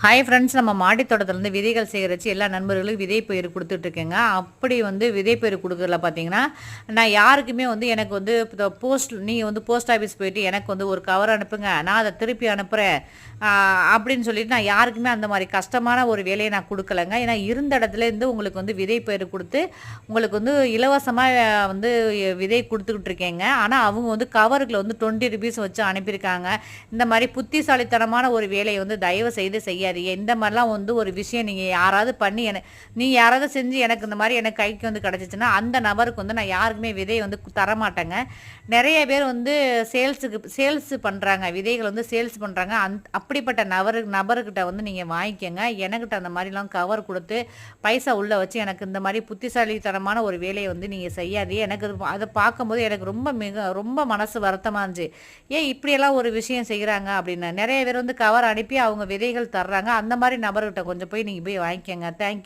Hi friends, நம்ம மாடி தோட்டத்துலேருந்து விதைகள் சேகரித்து எல்லா நண்பர்களுக்கும் விதை பயிர் கொடுத்துட்ருக்கேங்க. அப்படி வந்து விதை பயிர் கொடுக்குறதுல பார்த்தீங்கன்னா, நான் யாருக்குமே வந்து எனக்கு வந்து இப்போ நீங்கள் வந்து போஸ்ட் ஆஃபீஸ் போயிட்டு எனக்கு வந்து ஒரு கவர் அனுப்புங்க, நான் அதை திருப்பி அனுப்புகிறேன் அப்படின்னு சொல்லிட்டு நான் யாருக்குமே அந்த மாதிரி கஷ்டமான ஒரு வேலையை நான் கொடுக்கலங்க. ஏன்னா இருந்த இடத்துலேருந்து உங்களுக்கு வந்து விதை பயிர் கொடுத்து உங்களுக்கு வந்து இலவசமாக வந்து விதை கொடுத்துக்கிட்டு இருக்கேங்க. ஆனால் அவங்க வந்து கவருக்குள்ள வந்து 20 ருபீஸ் வச்சு அனுப்பியிருக்காங்க. இந்த மாதிரி புத்திசாலித்தனமான ஒரு வேலையை வந்து தயவு செய்து செய்யாதீங்க. இந்த மாதிரிலாம் வந்து ஒரு விஷயம் நீங்கள் யாராவது பண்ணி யாராவது செஞ்சு எனக்கு இந்த மாதிரி எனக்கு கைக்கு வந்து கிடச்சிச்சின்னா அந்த நபருக்கு வந்து நான் யாருக்குமே விதையை வந்து தரமாட்டேங்க. நிறைய பேர் வந்து சேல்ஸ் பண்ணுறாங்க, விதைகள் வந்து சேல்ஸ் பண்ணுறாங்க. அப்படிப்பட்ட நபர்கிட்ட வந்து நீங்கள் வாங்கிக்கோங்க. எனக்கிட்ட அந்த மாதிரிலாம் கவர் கொடுத்து பைசா உள்ளே வச்சு எனக்கு இந்த மாதிரி புத்திசாலித்தனமான ஒரு வேலையை வந்து நீங்கள் செய்யாதே. எனக்கு அதை பார்க்கும்போது எனக்கு ரொம்ப மனசு வருத்தமாக இருந்துச்சு. ஏன் இப்படியெல்லாம் ஒரு விஷயம் செய்கிறாங்க அப்படின்னு. நிறைய பேர் வந்து கவர் அனுப்பி அவங்க விதைகள் தர்றாங்க. அந்த மாதிரி நபர்கிட்ட கொஞ்சம் போய் நீங்கள் போய் வாங்கிக்கோங்க. தேங்க்யூ.